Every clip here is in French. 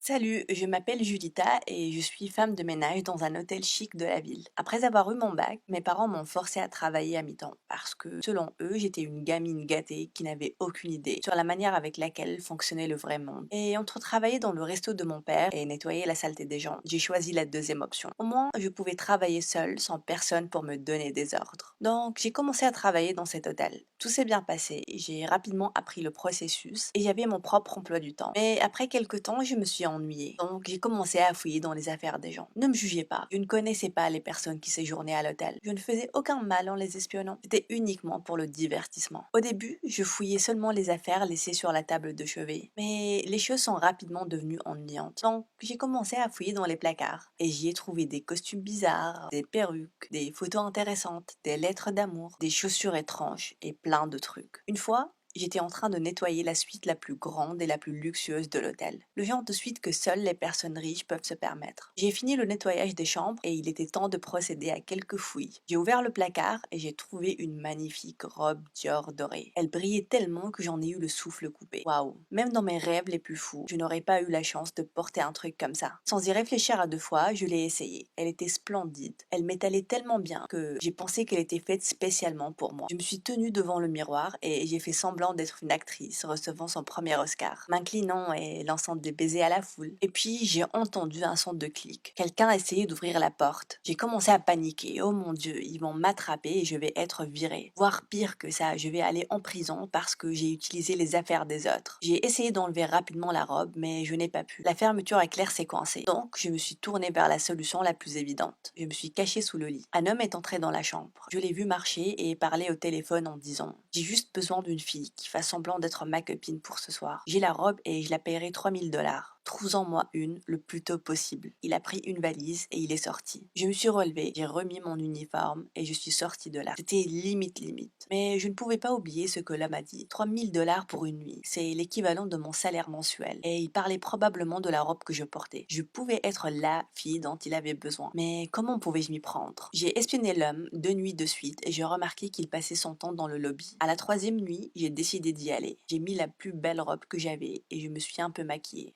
Salut, je m'appelle Julita et je suis femme de ménage dans un hôtel chic de la ville. Après avoir eu mon bac, mes parents m'ont forcé à travailler à mi-temps parce que, selon eux, j'étais une gamine gâtée qui n'avait aucune idée sur la manière avec laquelle fonctionnait le vrai monde. Et entre travailler dans le resto de mon père et nettoyer la saleté des gens, j'ai choisi la deuxième option. Au moins, je pouvais travailler seule sans personne pour me donner des ordres. Donc, j'ai commencé à travailler dans cet hôtel. Tout s'est bien passé, j'ai rapidement appris le processus et j'avais mon propre emploi du temps. Mais après quelques temps, je me suis ennuyée. Donc j'ai commencé à fouiller dans les affaires des gens. Ne me jugez pas, je ne connaissais pas les personnes qui séjournaient à l'hôtel. Je ne faisais aucun mal en les espionnant. C'était uniquement pour le divertissement. Au début, je fouillais seulement les affaires laissées sur la table de chevet. Mais les choses sont rapidement devenues ennuyantes. Donc j'ai commencé à fouiller dans les placards. Et j'y ai trouvé des costumes bizarres, des perruques, des photos intéressantes, des lettres d'amour, des chaussures étranges et plein de trucs. Une fois, j'étais en train de nettoyer la suite la plus grande et la plus luxueuse de l'hôtel. Le genre de suite que seules les personnes riches peuvent se permettre. J'ai fini le nettoyage des chambres et il était temps de procéder à quelques fouilles. J'ai ouvert le placard et j'ai trouvé une magnifique robe Dior dorée. Elle brillait tellement que j'en ai eu le souffle coupé. Waouh! Même dans mes rêves les plus fous, je n'aurais pas eu la chance de porter un truc comme ça. Sans y réfléchir à deux fois, je l'ai essayée. Elle était splendide. Elle m'étalait tellement bien que j'ai pensé qu'elle était faite spécialement pour moi. Je me suis tenue devant le miroir et j'ai fait semblant d'être une actrice recevant son premier Oscar, m'inclinant et lançant des baisers à la foule. Et puis j'ai entendu un son de clic. Quelqu'un a essayé d'ouvrir la porte. J'ai commencé à paniquer. Oh mon Dieu, ils vont m'attraper et je vais être virée. Voire pire que ça, je vais aller en prison parce que j'ai utilisé les affaires des autres. J'ai essayé d'enlever rapidement la robe, mais je n'ai pas pu. La fermeture éclair s'est coincée. Donc je me suis tournée vers la solution la plus évidente. Je me suis cachée sous le lit. Un homme est entré dans la chambre. Je l'ai vu marcher et parler au téléphone en disant: J'ai juste besoin d'une fille qui fasse semblant d'être ma copine pour ce soir. J'ai la robe et je la paierai 3000 $. Trouve-en-moi une le plus tôt possible. Il a pris une valise et il est sorti. Je me suis relevée, j'ai remis mon uniforme et je suis sortie de là. C'était limite. Mais je ne pouvais pas oublier ce que l'homme a dit. 3000 $ pour une nuit. C'est l'équivalent de mon salaire mensuel. Et il parlait probablement de la robe que je portais. Je pouvais être la fille dont il avait besoin. Mais comment pouvais-je m'y prendre? J'ai espionné l'homme 2 nuits de suite et j'ai remarqué qu'il passait son temps dans le lobby. À la troisième nuit, j'ai décidé d'y aller. J'ai mis la plus belle robe que j'avais et je me suis un peu maquillée.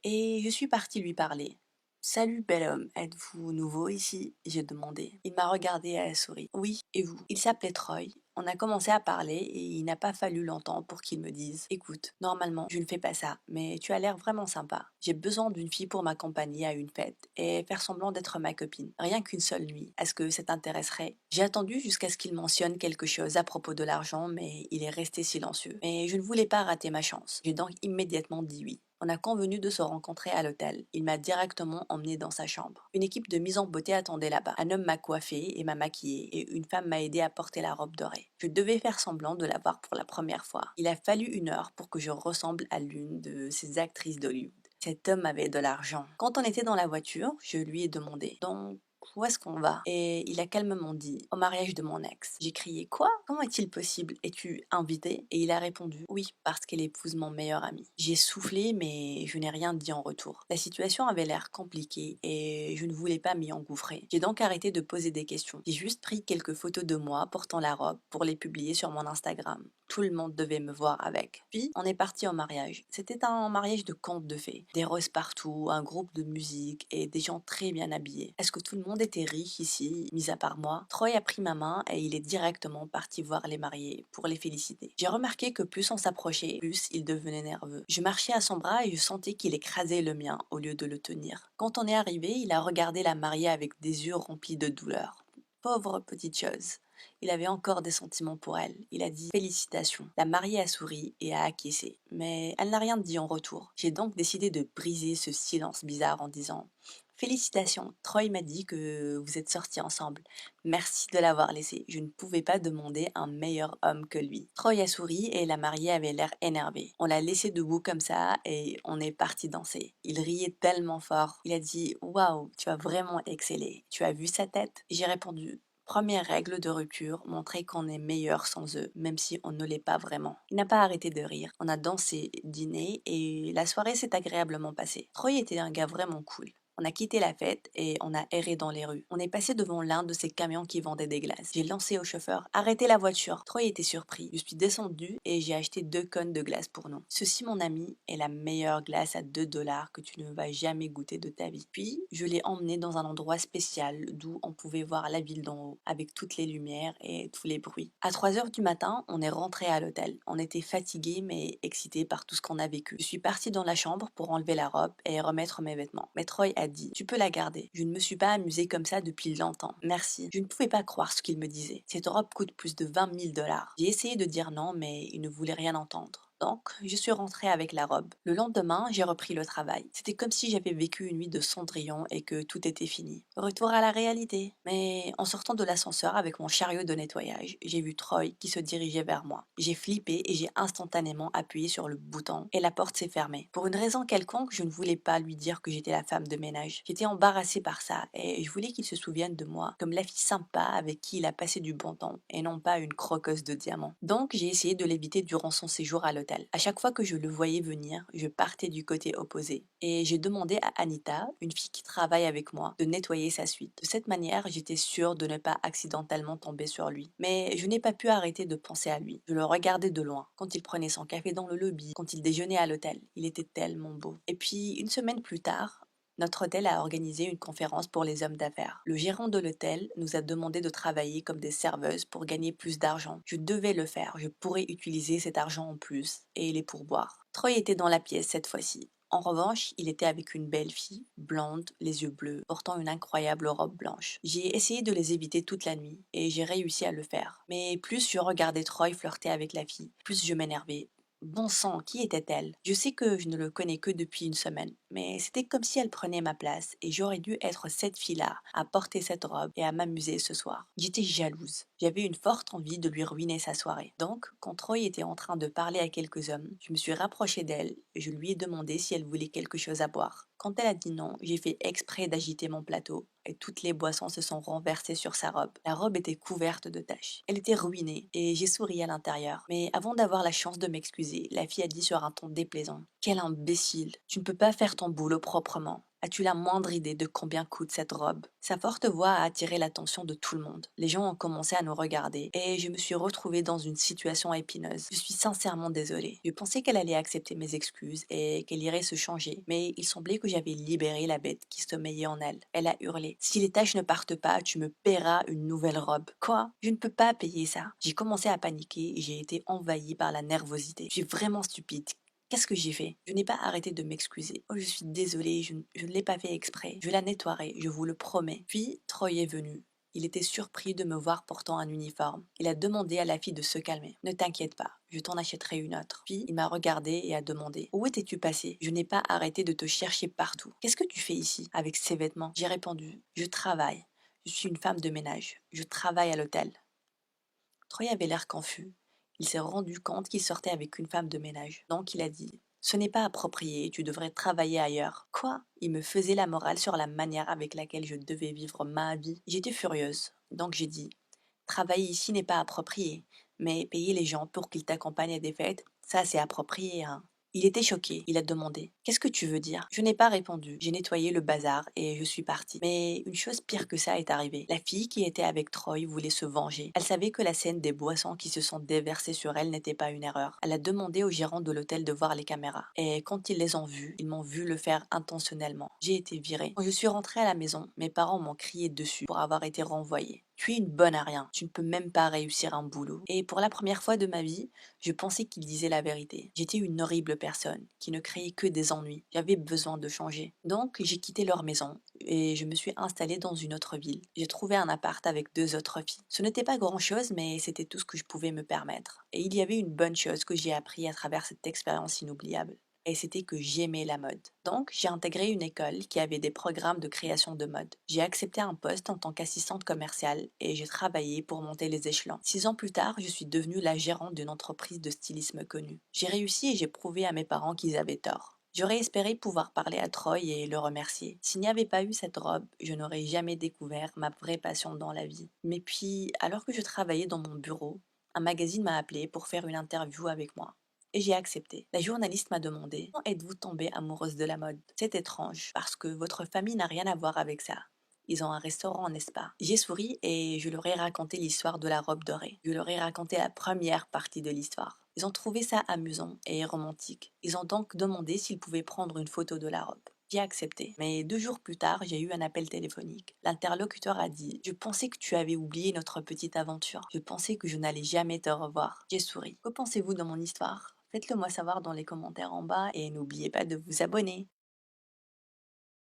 Et je suis partie lui parler. Salut bel homme, êtes-vous nouveau ici? J'ai demandé. Il m'a regardé et a souri. Oui, et vous? Il s'appelait Troy. On a commencé à parler et il n'a pas fallu longtemps pour qu'il me dise: Écoute, normalement, je ne fais pas ça, mais tu as l'air vraiment sympa. J'ai besoin d'une fille pour m'accompagner à une fête et faire semblant d'être ma copine. Rien qu'une seule nuit. Est-ce que ça t'intéresserait? J'ai attendu jusqu'à ce qu'il mentionne quelque chose à propos de l'argent, mais il est resté silencieux. Mais je ne voulais pas rater ma chance. J'ai donc immédiatement dit oui. On a convenu de se rencontrer à l'hôtel. Il m'a directement emmené dans sa chambre. Une équipe de mise en beauté attendait là-bas. Un homme m'a coiffée et m'a maquillée et une femme m'a aidé à porter la robe dorée. Je devais faire semblant de la voir pour la première fois. Il a fallu 1 heure pour que je ressemble à l'une de ces actrices d'Hollywood. Cet homme avait de l'argent. Quand on était dans la voiture, je lui ai demandé: Donc, où est-ce qu'on va? Et il a calmement dit: Au mariage de mon ex. J'ai crié: Quoi? Comment est-il possible? Es-tu invité? Et il a répondu: Oui, parce qu'elle épouse mon meilleur ami. J'ai soufflé, mais je n'ai rien dit en retour. La situation avait l'air compliquée et je ne voulais pas m'y engouffrer. J'ai donc arrêté de poser des questions. J'ai juste pris quelques photos de moi portant la robe pour les publier sur mon Instagram. Tout le monde devait me voir avec. Puis, on est parti au mariage. C'était un mariage de conte de fées. Des roses partout, un groupe de musique et des gens très bien habillés. Est-ce que tout le monde était riche ici, mis à part moi? Troy a pris ma main et il est directement parti voir les mariés pour les féliciter. J'ai remarqué que plus on s'approchait, plus il devenait nerveux. Je marchais à son bras et je sentais qu'il écrasait le mien au lieu de le tenir. Quand on est arrivé, il a regardé la mariée avec des yeux remplis de douleur. Pauvre petite chose. Il avait encore des sentiments pour elle. Il a dit félicitations. La mariée a souri et a acquiescé, mais elle n'a rien dit en retour. J'ai donc décidé de briser ce silence bizarre en disant: Félicitations, Troy m'a dit que vous êtes sortis ensemble. Merci de l'avoir laissé. Je ne pouvais pas demander un meilleur homme que lui. Troy a souri et la mariée avait l'air énervée. On l'a laissé debout comme ça et on est parti danser. Il riait tellement fort. Il a dit: Waouh, tu as vraiment excellé. Tu as vu sa tête? J'ai répondu: Première règle de rupture, montrer qu'on est meilleur sans eux, même si on ne l'est pas vraiment. Il n'a pas arrêté de rire. On a dansé, dîné et la soirée s'est agréablement passée. Troy était un gars vraiment cool. On a quitté la fête et on a erré dans les rues. On est passé devant l'un de ces camions qui vendaient des glaces. J'ai lancé au chauffeur: arrêtez la voiture. Troy était surpris. Je suis descendue et j'ai acheté 2 cônes de glace pour nous. Ceci, mon ami, est la meilleure glace à 2 $ que tu ne vas jamais goûter de ta vie. Puis, je l'ai emmené dans un endroit spécial d'où on pouvait voir la ville d'en haut, avec toutes les lumières et tous les bruits. À 3 heures du matin, on est rentré à l'hôtel. On était fatigués mais excités par tout ce qu'on a vécu. Je suis partie dans la chambre pour enlever la robe et remettre mes vêtements. Mais Troy a dit: tu peux la garder. Je ne me suis pas amusée comme ça depuis longtemps. Merci. Je ne pouvais pas croire ce qu'il me disait. Cette robe coûte plus de 20 000 $. J'ai essayé de dire non, mais il ne voulait rien entendre. Donc, je suis rentrée avec la robe. Le lendemain, j'ai repris le travail. C'était comme si j'avais vécu une nuit de Cendrillon et que tout était fini. Retour à la réalité. Mais en sortant de l'ascenseur avec mon chariot de nettoyage, j'ai vu Troy qui se dirigeait vers moi. J'ai flippé et j'ai instantanément appuyé sur le bouton et la porte s'est fermée. Pour une raison quelconque, je ne voulais pas lui dire que j'étais la femme de ménage. J'étais embarrassée par ça et je voulais qu'il se souvienne de moi comme la fille sympa avec qui il a passé du bon temps et non pas une croqueuse de diamants. Donc j'ai essayé de l'éviter durant son séjour à l'hôtel. À chaque fois que je le voyais venir, je partais du côté opposé et j'ai demandé à Anita, une fille qui travaille avec moi, de nettoyer sa suite. De cette manière, j'étais sûre de ne pas accidentellement tomber sur lui. Mais je n'ai pas pu arrêter de penser à lui. Je le regardais de loin, quand il prenait son café dans le lobby, quand il déjeunait à l'hôtel. Il était tellement beau. Et puis, une semaine plus tard, notre hôtel a organisé une conférence pour les hommes d'affaires. Le gérant de l'hôtel nous a demandé de travailler comme des serveuses pour gagner plus d'argent. Je devais le faire, je pourrais utiliser cet argent en plus et les pourboires. Troy était dans la pièce cette fois-ci. En revanche, il était avec une belle fille, blonde, les yeux bleus, portant une incroyable robe blanche. J'ai essayé de les éviter toute la nuit et j'ai réussi à le faire. Mais plus je regardais Troy flirter avec la fille, plus je m'énervais. Bon sang, qui était-elle? Je sais que je ne le connais que depuis une semaine, mais c'était comme si elle prenait ma place et j'aurais dû être cette fille-là à porter cette robe et à m'amuser ce soir. J'étais jalouse. J'avais une forte envie de lui ruiner sa soirée. Donc, quand Troy était en train de parler à quelques hommes, je me suis rapprochée d'elle et je lui ai demandé si elle voulait quelque chose à boire. Quand elle a dit non, j'ai fait exprès d'agiter mon plateau et toutes les boissons se sont renversées sur sa robe. La robe était couverte de taches. Elle était ruinée et j'ai souri à l'intérieur. Mais avant d'avoir la chance de m'excuser, la fille a dit sur un ton déplaisant: quel imbécile! Tu ne peux pas faire ton boulot proprement. As-tu la moindre idée de combien coûte cette robe? Sa forte voix a attiré l'attention de tout le monde. Les gens ont commencé à nous regarder et je me suis retrouvée dans une situation épineuse. Je suis sincèrement désolée. Je pensais qu'elle allait accepter mes excuses et qu'elle irait se changer, mais il semblait que j'avais libéré la bête qui sommeillait en elle. Elle a hurlé: si les taches ne partent pas, tu me paieras une nouvelle robe. Quoi? Je ne peux pas payer ça. J'ai commencé à paniquer et j'ai été envahie par la nervosité. Je suis vraiment stupide. Qu'est-ce que j'ai fait? Je n'ai pas arrêté de m'excuser. Oh, je suis désolée, je ne l'ai pas fait exprès. Je la nettoierai, je vous le promets. Puis, Troy est venu. Il était surpris de me voir portant un uniforme. Il a demandé à la fille de se calmer. Ne t'inquiète pas, je t'en achèterai une autre. Puis, il m'a regardé et a demandé: où étais-tu passé? Je n'ai pas arrêté de te chercher partout. Qu'est-ce que tu fais ici, avec ces vêtements? J'ai répondu: je travaille. Je suis une femme de ménage. Je travaille à l'hôtel. Troy avait l'air confus. Il s'est rendu compte qu'il sortait avec une femme de ménage. Donc il a dit: ce n'est pas approprié, tu devrais travailler ailleurs. Quoi? Il me faisait la morale sur la manière avec laquelle je devais vivre ma vie. J'étais furieuse. Donc j'ai dit: travailler ici n'est pas approprié, mais payer les gens pour qu'ils t'accompagnent à des fêtes, ça c'est approprié, hein. Il était choqué, il a demandé: qu'est-ce que tu veux dire? Je n'ai pas répondu, j'ai nettoyé le bazar et je suis partie. Mais une chose pire que ça est arrivée. La fille qui était avec Troy voulait se venger. Elle savait que la scène des boissons qui se sont déversées sur elle n'était pas une erreur. Elle a demandé au gérant de l'hôtel de voir les caméras. Et quand ils les ont vues, ils m'ont vu le faire intentionnellement. J'ai été virée. Quand je suis rentrée à la maison, mes parents m'ont crié dessus pour avoir été renvoyée. Tu es une bonne à rien, tu ne peux même pas réussir un boulot. Et pour la première fois de ma vie, je pensais qu'il disait la vérité. J'étais une horrible personne qui ne créait que des ennuis. J'avais besoin de changer. Donc j'ai quitté leur maison et je me suis installée dans une autre ville. J'ai trouvé un appart avec 2 autres filles. Ce n'était pas grand-chose, mais c'était tout ce que je pouvais me permettre. Et il y avait une bonne chose que j'ai appris à travers cette expérience inoubliable. Et c'était que j'aimais la mode. Donc, j'ai intégré une école qui avait des programmes de création de mode. J'ai accepté un poste en tant qu'assistante commerciale et j'ai travaillé pour monter les échelons. 6 ans plus tard, je suis devenue la gérante d'une entreprise de stylisme connue. J'ai réussi et j'ai prouvé à mes parents qu'ils avaient tort. J'aurais espéré pouvoir parler à Troy et le remercier. S'il n'y avait pas eu cette robe, je n'aurais jamais découvert ma vraie passion dans la vie. Mais puis, alors que je travaillais dans mon bureau, un magazine m'a appelé pour faire une interview avec moi. et j'ai accepté. La journaliste m'a demandé: comment êtes-vous tombée amoureuse de la mode? C'est étrange, parce que votre famille n'a rien à voir avec ça. Ils ont un restaurant, n'est-ce pas? J'ai souri et je leur ai raconté l'histoire de la robe dorée. Je leur ai raconté la première partie de l'histoire. Ils ont trouvé ça amusant et romantique. Ils ont donc demandé s'ils pouvaient prendre une photo de la robe. J'ai accepté. Mais 2 jours plus tard, j'ai eu un appel téléphonique. L'interlocuteur a dit: je pensais que tu avais oublié notre petite aventure. Je pensais que je n'allais jamais te revoir. J'ai souri. Que pensez-vous de mon histoire? Faites-le moi savoir dans les commentaires en bas et n'oubliez pas de vous abonner.